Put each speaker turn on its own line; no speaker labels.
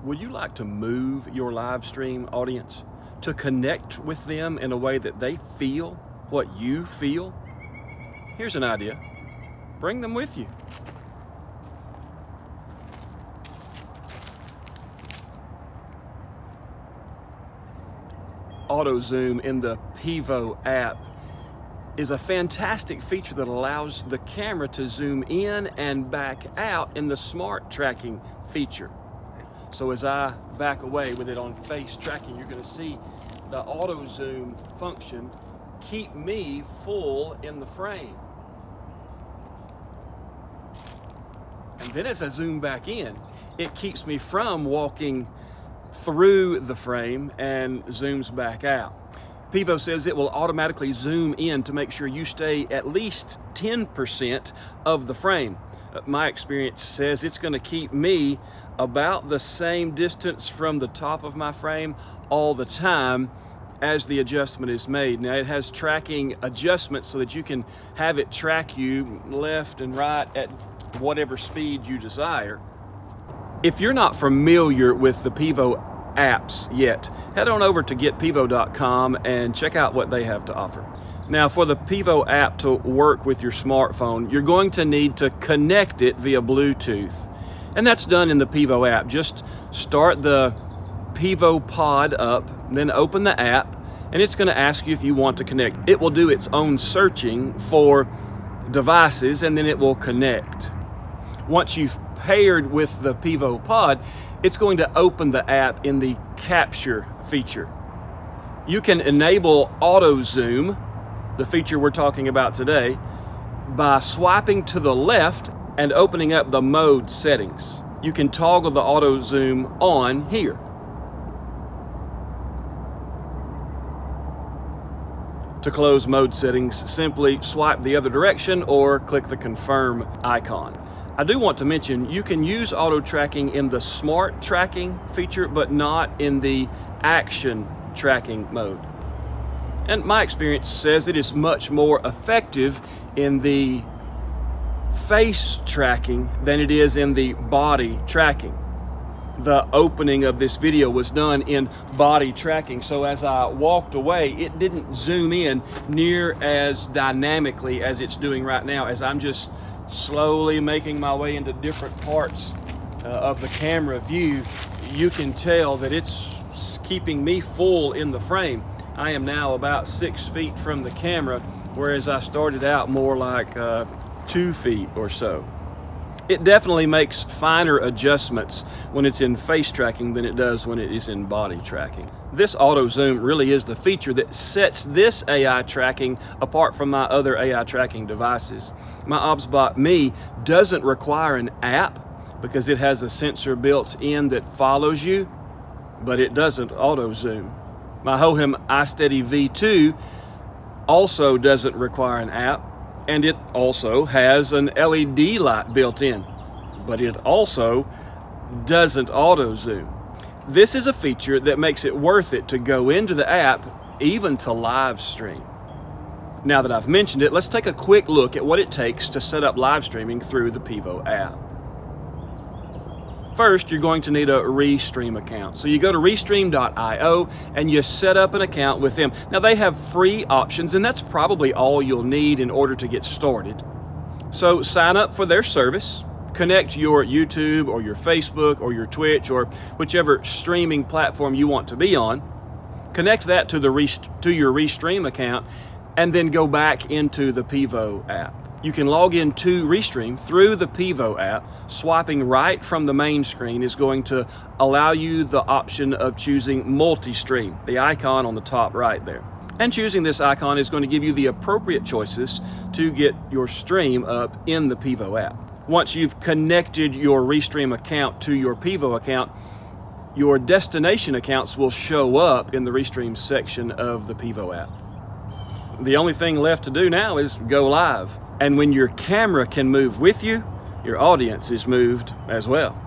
Would you like to move your live stream audience to connect with them in a way that they feel what you feel? Here's an idea. Bring them with you. Auto Zoom in the Pivo app is a fantastic feature that allows the camera to zoom in and back out in the smart tracking feature. So as I back away with it on face tracking, you're going to see the auto zoom function keep me full in the frame. And then as I zoom back in, it keeps me from walking through the frame and zooms back out. Pivo says it will automatically zoom in to make sure you stay at least 10% of the frame. My experience says it's going to keep me about the same distance from the top of my frame all the time as the adjustment is made. Now it has tracking adjustments so that you can have it track you left and right at whatever speed you desire. If you're not familiar with the Pivo apps yet, head on over to getpivo.com and check out what they have to offer. Now, for the Pivo app to work with your smartphone, you're going to need to connect it via Bluetooth. And that's done in the Pivo app. Just start the Pivo Pod up, then open the app, and it's going to ask you if you want to connect. It will do its own searching for devices, and then it will connect. Once you've paired with the Pivo Pod, it's going to open the app in the capture feature. You can enable auto zoom, the feature we're talking about today, by swiping to the left and opening up the mode settings. You can toggle the auto zoom on here. To close mode settings, simply swipe the other direction or click the confirm icon. I do want to mention you can use auto tracking in the smart tracking feature, but not in the action tracking mode. And my experience says it is much more effective in the face tracking than it is in the body tracking. The opening of this video was done in body tracking, so as I walked away, it didn't zoom in near as dynamically as it's doing right now, as I'm just slowly making my way into different parts of the camera view. You can tell that it's keeping me full in the frame. I am now about 6 feet from the camera, whereas I started out more like 2 feet or so. It definitely makes finer adjustments when it's in face tracking than it does when it is in body tracking. This auto zoom really is the feature that sets this AI tracking apart from my other AI tracking devices. My OBSBot Me doesn't require an app because it has a sensor built in that follows you, but it doesn't auto zoom. My Hohem iSteady V2 also doesn't require an app, and it also has an LED light built in, but it also doesn't auto zoom. This is a feature that makes it worth it to go into the app, even to live stream. Now that I've mentioned it, let's take a quick look at what it takes to set up live streaming through the Pivo app. First, you're going to need a Restream account. So you go to restream.io and you set up an account with them. Now they have free options, and that's probably all you'll need in order to get started. So sign up for their service, connect your YouTube or your Facebook or your Twitch or whichever streaming platform you want to be on, connect that to your Restream account, and then go back into the Pivo app. You can log into Restream through the Pivo app. Swiping right from the main screen is going to allow you the option of choosing multi-stream, the icon on the top right there. And choosing this icon is going to give you the appropriate choices to get your stream up in the Pivo app. Once you've connected your Restream account to your Pivo account, your destination accounts will show up in the Restream section of the Pivo app. The only thing left to do now is go live. And when your camera can move with you, your audience is moved as well.